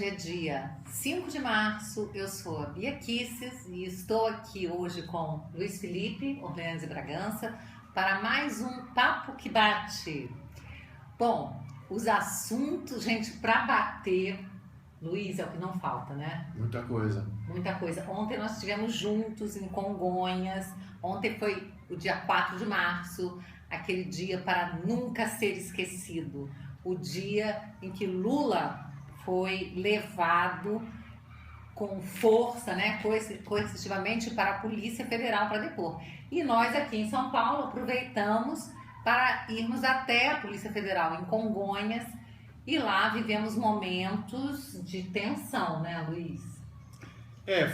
Hoje é dia 5 de março, eu sou a Bia Kisses e estou aqui hoje com Luiz Felipe Orleans e Bragança para mais um Papo que Bate. Bom, os assuntos, gente, para bater, Luiz, é o que não falta, né? Muita coisa. Muita coisa. Ontem nós estivemos juntos em Congonhas, ontem foi o dia 4 de março, aquele dia para nunca ser esquecido. O dia em que Lula foi levado com força, né, coercitivamente para a Polícia Federal para depor. E nós aqui em São Paulo aproveitamos para irmos até a Polícia Federal em Congonhas e lá vivemos momentos de tensão, né, Luiz?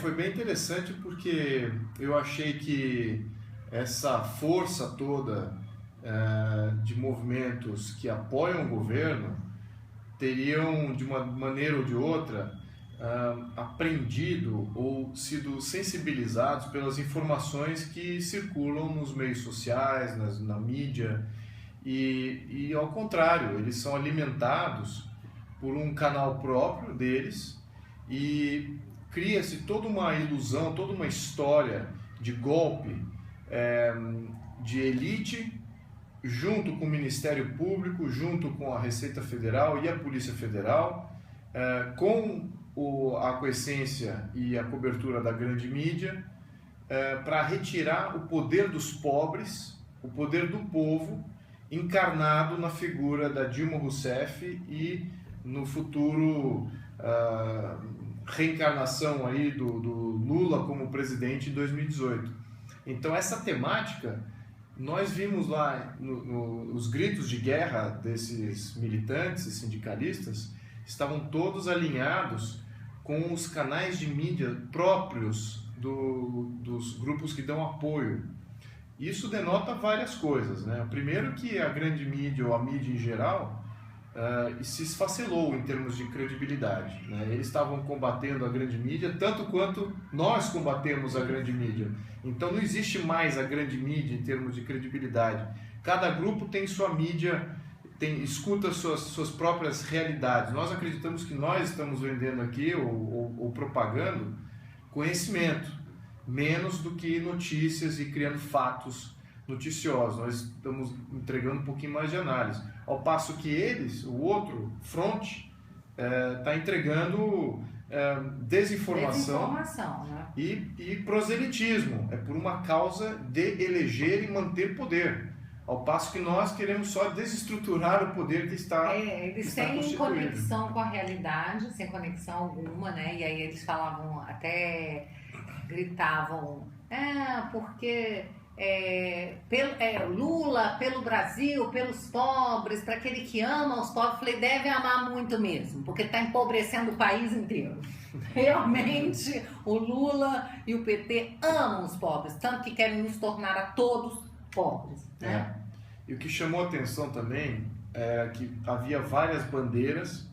Foi bem interessante porque eu achei que essa força toda de movimentos que apoiam o governo teriam, de uma maneira ou de outra, aprendido ou sido sensibilizados pelas informações que circulam nos meios sociais, na mídia, e ao contrário, eles são alimentados por um canal próprio deles e cria-se toda uma ilusão, toda uma história de golpe, de elite, junto com o Ministério Público, junto com a Receita Federal e a Polícia Federal, com a aquiescência e a cobertura da grande mídia, para retirar o poder dos pobres, o poder do povo, encarnado na figura da Dilma Rousseff e no futuro reencarnação aí do Lula como presidente em 2018. Então essa temática nós vimos lá os gritos de guerra desses militantes e sindicalistas estavam todos alinhados com os canais de mídia próprios dos grupos que dão apoio. Isso denota várias coisas, né? Primeiro que a grande mídia ou a mídia em geral se esfacelou em termos de credibilidade, né? Eles estavam combatendo a grande mídia tanto quanto nós combatemos a grande mídia. Então não existe mais a grande mídia em termos de credibilidade. Cada grupo tem sua mídia, escuta suas próprias realidades. Nós acreditamos que nós estamos vendendo aqui ou propagando conhecimento, menos do que notícias e criando fatos noticiosos. Nós estamos entregando um pouquinho mais de análise. Ao passo que eles, o outro front, está entregando desinformação né? e proselitismo. É por uma causa de eleger e manter poder. Ao passo que nós queremos só desestruturar o poder que está eles têm conexão com a realidade, sem conexão alguma, né? E aí eles falavam, até gritavam, porque Lula pelo Brasil, pelos pobres, para aquele que ama os pobres. Falei, deve amar muito mesmo, porque está empobrecendo o país inteiro. Realmente o Lula e o PT amam os pobres, tanto que querem nos tornar a todos pobres, né? E o que chamou a atenção também é que havia várias bandeiras,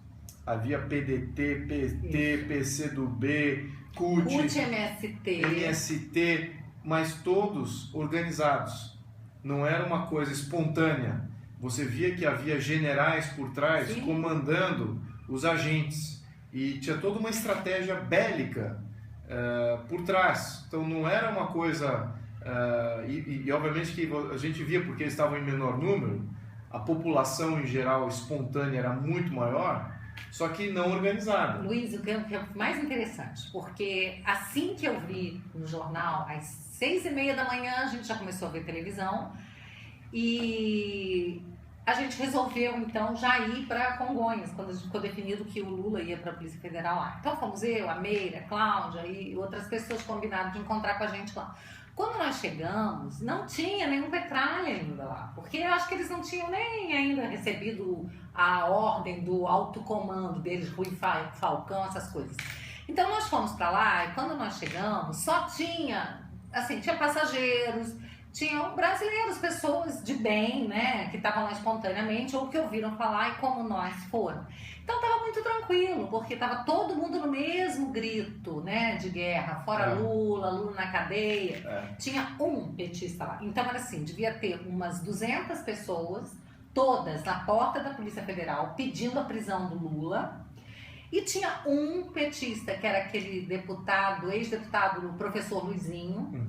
havia PDT, PT, PCdoB, CUT, MST, mas todos organizados. Não era uma coisa espontânea. Você via que havia generais por trás, sim, comandando os agentes. E tinha toda uma estratégia bélica por trás. Então não era uma coisa... E obviamente que a gente via, porque eles estavam em menor número, a população em geral espontânea era muito maior, só que não organizada. Luiz, o que é mais interessante, porque assim que eu vi no jornal, às 6h30 da manhã, a gente já começou a ver televisão e a gente resolveu então já ir para Congonhas, quando ficou definido que o Lula ia para a Polícia Federal lá. Então fomos eu, a Meira, a Cláudia e outras pessoas combinaram de encontrar com a gente lá. Quando nós chegamos, não tinha nenhum petralha ainda lá, porque eu acho que eles não tinham nem ainda recebido a ordem do alto comando deles, Rui Falcão, essas coisas. Então nós fomos para lá e quando nós chegamos, só tinha, assim, tinha passageiros, tinham brasileiros, pessoas de bem, né, que estavam lá espontaneamente ou que ouviram falar e como nós foram. Então estava muito tranquilo, porque estava todo mundo no mesmo grito, né, de guerra, fora Lula na cadeia. Tinha um petista lá. Então era assim, devia ter umas 200 pessoas, todas na porta da Polícia Federal, pedindo a prisão do Lula. E tinha um petista, que era aquele deputado, ex-deputado, o professor Luizinho,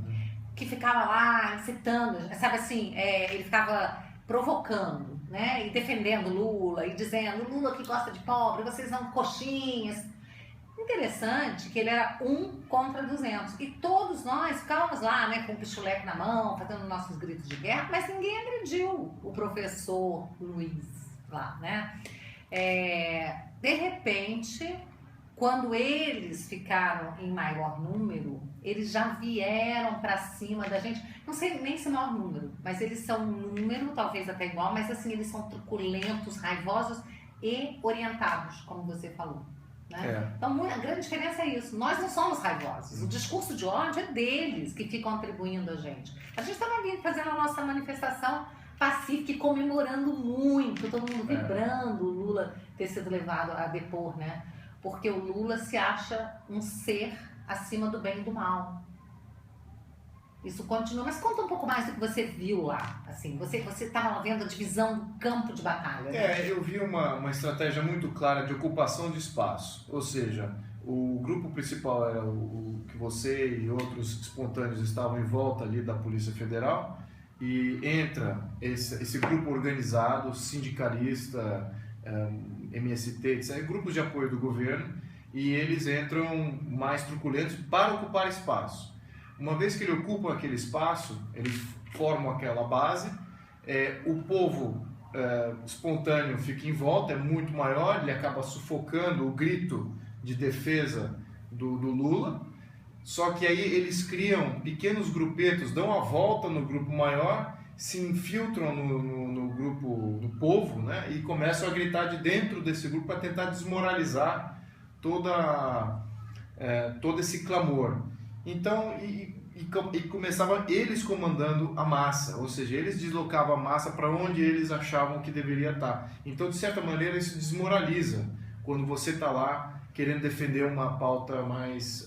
que ficava lá incitando, sabe assim, ele ficava provocando, né? E defendendo Lula, e dizendo, Lula que gosta de pobre, vocês são coxinhas. Interessante que ele era 1 contra 200. E todos nós ficávamos lá, né, com o pichuleque na mão, fazendo nossos gritos de guerra, mas ninguém agrediu o professor Luiz lá, né? De repente, quando eles ficaram em maior número, eles já vieram para cima da gente. Não sei nem se é maior número, mas eles são um número, talvez até igual, mas assim, eles são truculentos, raivosos e orientados, como você falou. Né? Então, a grande diferença é isso. Nós não somos raivosos. O discurso de ódio é deles que ficam atribuindo a gente. A gente estava ali fazendo a nossa manifestação pacífica e comemorando muito, todo mundo vibrando o Lula ter sido levado a depor, né? Porque o Lula se acha um ser acima do bem e do mal. Isso continua, mas conta um pouco mais do que você viu lá. Assim, você estava vendo a divisão do campo de batalha. Né? Eu vi uma estratégia muito clara de ocupação de espaço. Ou seja, o grupo principal era o que você e outros espontâneos estavam em volta ali da Polícia Federal, e entra esse grupo organizado, sindicalista, MST, etc., grupos de apoio do governo, e eles entram mais truculentos para ocupar espaço. Uma vez que ele ocupa aquele espaço, eles formam aquela base, o povo espontâneo fica em volta, é muito maior, ele acaba sufocando o grito de defesa do Lula, só que aí eles criam pequenos grupetos, dão a volta no grupo maior, se infiltram no grupo do povo, né, e começam a gritar de dentro desse grupo para tentar desmoralizar todo esse clamor. Então, e começavam eles comandando a massa, ou seja, eles deslocavam a massa para onde eles achavam que deveria estar. Então, de certa maneira, isso desmoraliza quando você está lá querendo defender uma pauta mais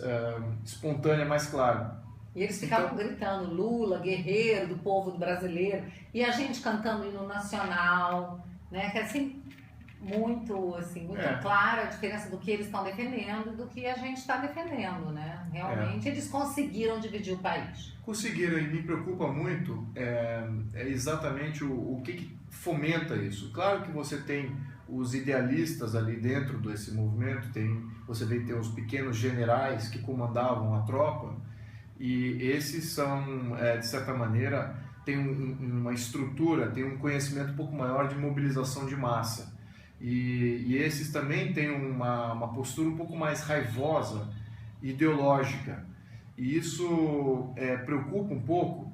espontânea, mais clara. E eles ficavam gritando, Lula, guerreiro do povo brasileiro, e a gente cantando o hino nacional, né, que é assim, muito clara a diferença do que eles estão defendendo e do que a gente está defendendo, né? Realmente eles conseguiram dividir o país. Conseguiram, e me preocupa muito exatamente o que fomenta isso. Claro que você tem os idealistas ali dentro desse movimento, você vê que tem os pequenos generais que comandavam a tropa, e esses são, de certa maneira, têm uma estrutura, têm um conhecimento um pouco maior de mobilização de massa. E esses também têm uma postura um pouco mais raivosa, ideológica. E isso preocupa um pouco,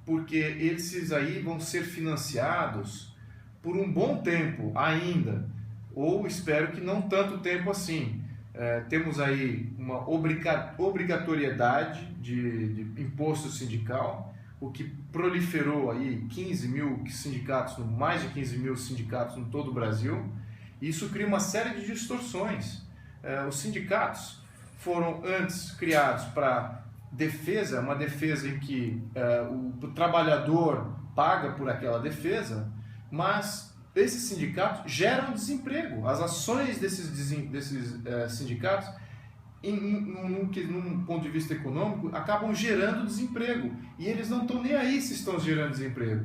porque esses aí vão ser financiados por um bom tempo ainda, ou espero que não tanto tempo assim. Temos aí uma obrigatoriedade de imposto sindical, o que proliferou aí 15 mil sindicatos, mais de 15 mil sindicatos em todo o Brasil. Isso cria uma série de distorções. Os sindicatos foram antes criados para defesa, uma defesa em que o trabalhador paga por aquela defesa, mas esses sindicatos geram desemprego. As ações desses sindicatos, num ponto de vista econômico, acabam gerando desemprego. E eles não estão nem aí se estão gerando desemprego.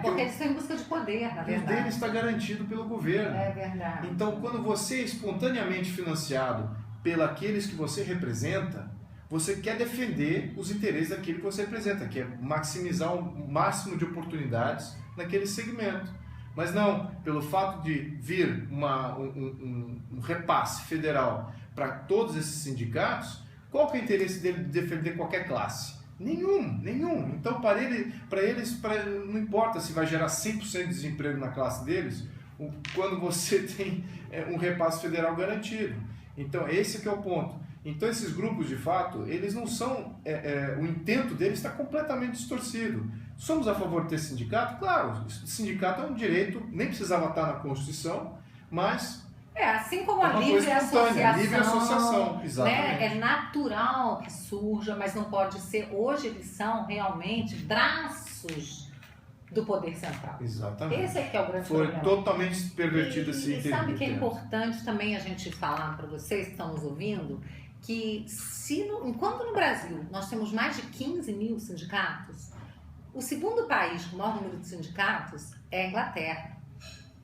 Porque eles estão em busca de poder, na verdade. O dele está garantido pelo governo. É verdade. Então, quando você é espontaneamente financiado pelos que você representa, você quer defender os interesses daquele que você representa, que é maximizar o máximo de oportunidades naquele segmento. Mas não, pelo fato de vir um repasse federal para todos esses sindicatos, qual que é o interesse dele de defender qualquer classe? Nenhum. Então, para eles, não importa se vai gerar 100% de desemprego na classe deles, quando você tem um repasse federal garantido. Então, esse que é o ponto. Então, esses grupos, de fato, eles não são... o intento deles está completamente distorcido. Somos a favor de ter sindicato? Claro, sindicato é um direito, nem precisava estar na Constituição, mas... assim como a livre associação, exatamente. Né? É natural que surja, mas não pode ser. Hoje eles são realmente braços do poder central. Exatamente. Esse é que é o grande Foi problema. totalmente pervertido esse E sabe que é importante também a gente falar para vocês que estão nos ouvindo, que enquanto no Brasil nós temos mais de 15 mil sindicatos, o segundo país com o maior número de sindicatos é a Inglaterra.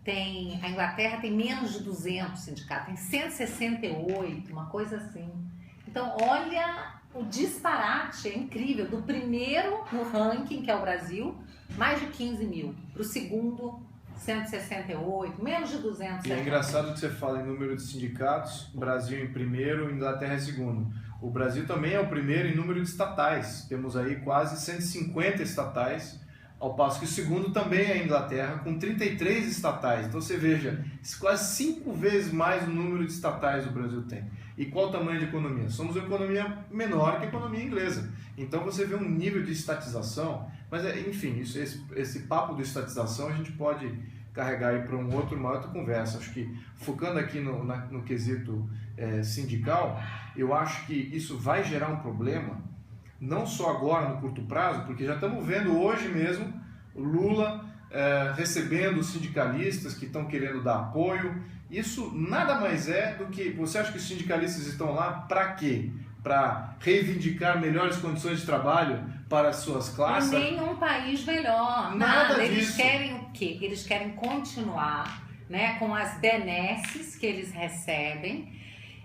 A Inglaterra tem menos de 200 sindicatos, tem 168, uma coisa assim. Então, olha o disparate, é incrível. Do primeiro no ranking, que é o Brasil, mais de 15 mil. Para o segundo, 168, menos de 200. E é engraçado que você fala em número de sindicatos, Brasil em primeiro, Inglaterra em segundo. O Brasil também é o primeiro em número de estatais. Temos aí quase 150 estatais, ao passo que o segundo também é a Inglaterra, com 33 estatais. Então você veja, quase 5 vezes mais o número de estatais o Brasil tem. E qual o tamanho de economia? Somos uma economia menor que a economia inglesa. Então você vê um nível de estatização, mas enfim, esse papo de estatização a gente pode carregar aí para uma outra conversa. Acho que focando aqui no quesito sindical, eu acho que isso vai gerar um problema, não só agora no curto prazo, porque já estamos vendo hoje mesmo o Lula recebendo os sindicalistas que estão querendo dar apoio. Isso nada mais é do que... Você acha que os sindicalistas estão lá para quê? Para reivindicar melhores condições de trabalho para as suas classes? Nenhum país melhor. Nada Eles disso. querem o quê? Eles querem continuar, né, com as benesses que eles recebem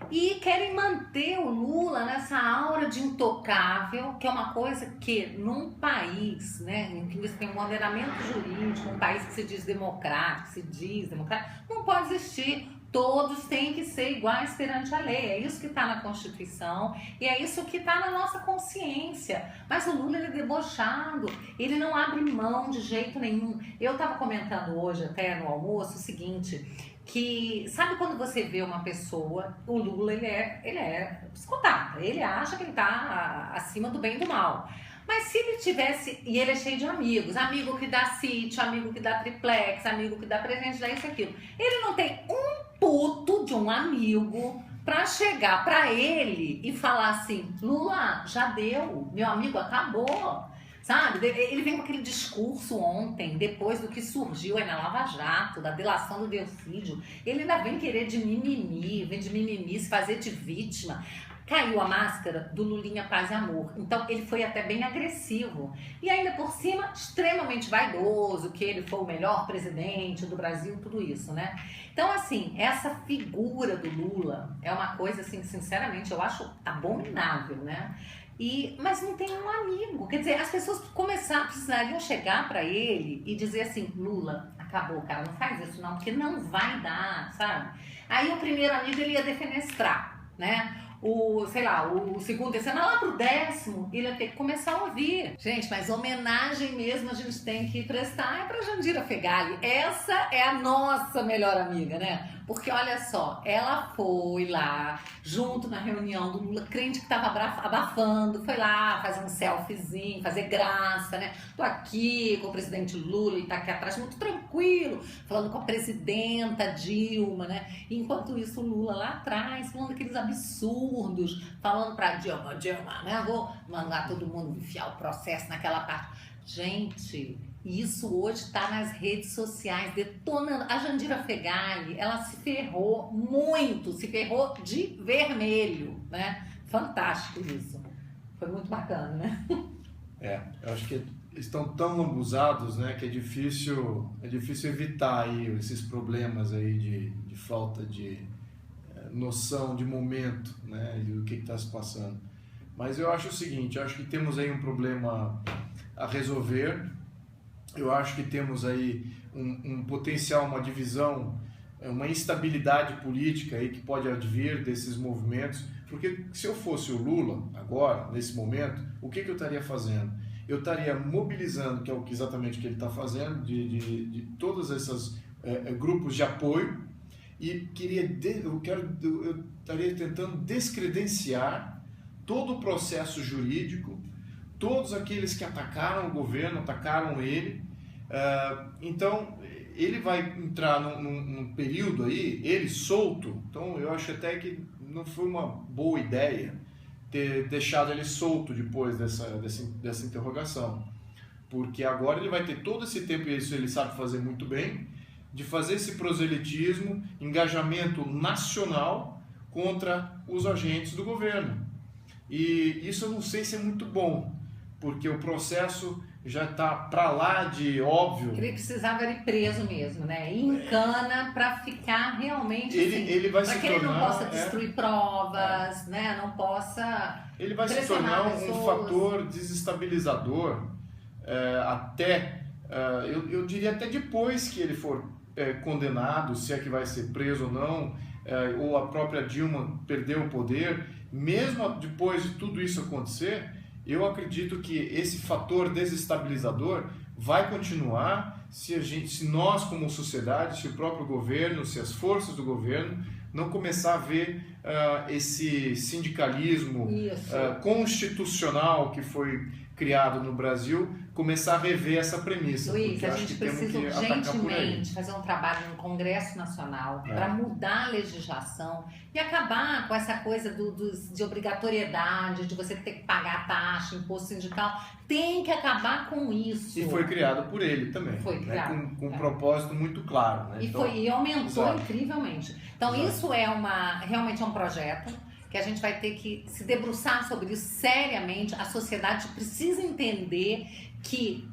e querem manter o Lula nessa aura de intocável, que é uma coisa que num país, né, em que você tem um ordenamento jurídico, um país que se diz democrático, não pode existir. Todos têm que ser iguais perante a lei. É isso que está na Constituição e é isso que está na nossa consciência. Mas o Lula, ele é debochado, ele não abre mão de jeito nenhum. Eu estava comentando hoje, até no almoço, o seguinte, que sabe quando você vê uma pessoa, o Lula, ele é psicopata, ele acha que ele está acima do bem e do mal. Mas se ele tivesse, e ele é cheio de amigos, amigo que dá sítio, amigo que dá triplex, amigo que dá presente, dá isso e aquilo. Ele não tem um puto de um amigo pra chegar pra ele e falar assim, Lula, já deu, meu amigo, acabou. Sabe? Ele vem com aquele discurso ontem, depois do que surgiu aí na Lava Jato, da delação do Delcídio. Ele ainda vem querer de mimimi, se fazer de vítima. Caiu a máscara do Lulinha Paz e Amor. Então ele foi até bem agressivo. E ainda por cima, extremamente vaidoso, que ele foi o melhor presidente do Brasil, tudo isso, né? Então, assim, essa figura do Lula é uma coisa, assim, sinceramente, eu acho abominável, né? Mas não tem um amigo. Quer dizer, as pessoas precisariam chegar para ele e dizer assim, Lula, acabou, cara, não faz isso não, porque não vai dar, sabe? Aí o primeiro amigo, ele ia defenestrar, né? O segundo, terceiro, lá pro 10º, ele ia ter que começar a ouvir. Gente, mas homenagem mesmo a gente tem que prestar é pra Jandira Fegali. Essa é a nossa melhor amiga, né? Porque olha só, ela foi lá, junto na reunião do Lula, crente que tava abafando, foi lá fazer um selfiezinho, fazer graça, né? Tô aqui com o presidente Lula e tá aqui atrás, muito tranquilo, falando com a presidenta Dilma, né? E enquanto isso, o Lula lá atrás, falando aqueles absurdos, falando pra Dilma, né? Vou mandar todo mundo enfiar o processo naquela parte. Gente, isso hoje está nas redes sociais, detonando. A Jandira Fegali, ela se ferrou muito, se ferrou de vermelho, né? Fantástico isso. Foi muito bacana, né? Eu acho que estão tão abusados, né, que é difícil evitar aí esses problemas aí de falta de noção de momento, né, e do que está se passando. Mas eu acho o seguinte, eu acho que temos aí um problema a resolver. Eu acho que temos aí um potencial, uma divisão, uma instabilidade política aí que pode advir desses movimentos, porque se eu fosse o Lula agora, nesse momento, o que eu estaria fazendo? Eu estaria mobilizando, que é exatamente o que ele está fazendo, de todos esses grupos de apoio, e eu estaria tentando descredenciar todo o processo jurídico, todos aqueles que atacaram o governo, atacaram ele. Então, ele vai entrar num período aí, ele solto. Então, eu acho até que não foi uma boa ideia ter deixado ele solto depois dessa interrogação. porque agora ele vai ter todo esse tempo, e isso ele sabe fazer muito bem, de fazer esse proselitismo, engajamento nacional contra os agentes do governo. E isso eu não sei se é muito bom, porque o processo já está para lá de óbvio. Ele precisava ir preso mesmo, né? Ir em cana para ficar realmente ele vai se para que tornar, ele não possa destruir provas, né? Não possa. Ele vai se tornar um fator desestabilizador eu diria até depois que ele for condenado, se é que vai ser preso ou não, ou a própria Dilma perdeu o poder. Mesmo depois de tudo isso acontecer, eu acredito que esse fator desestabilizador vai continuar se nós como sociedade, se o próprio governo, se as forças do governo não começar a ver esse sindicalismo constitucional que foi criado no Brasil, começar a rever essa premissa. Luiz, a gente precisa urgentemente fazer um trabalho no Congresso Nacional para mudar a legislação e acabar com essa coisa de obrigatoriedade, de você ter que pagar taxa, imposto sindical. Tem que acabar com isso. E foi criado por ele também. Foi criado. Né? Com um propósito muito claro. Né? E aumentou incrivelmente. Então isso é realmente é um projeto que a gente vai ter que se debruçar sobre isso seriamente. A sociedade precisa entender que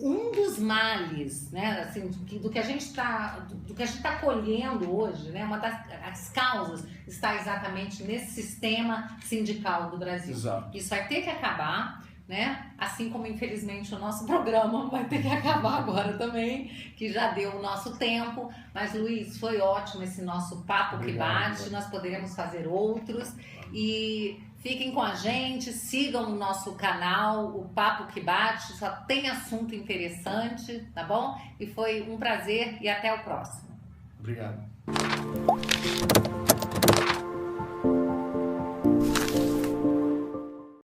um dos males, né, assim, do que a gente está colhendo hoje, né, uma das causas está exatamente nesse sistema sindical do Brasil. Exato. Isso vai ter que acabar, né? Assim como infelizmente o nosso programa vai ter que acabar agora também, que já deu o nosso tempo. Mas Luiz, foi ótimo esse nosso papo que bate. Nós poderemos fazer outros e fiquem com a gente, sigam o nosso canal, o Papo que Bate, só tem assunto interessante, tá bom? E foi um prazer e até o próximo. Obrigado.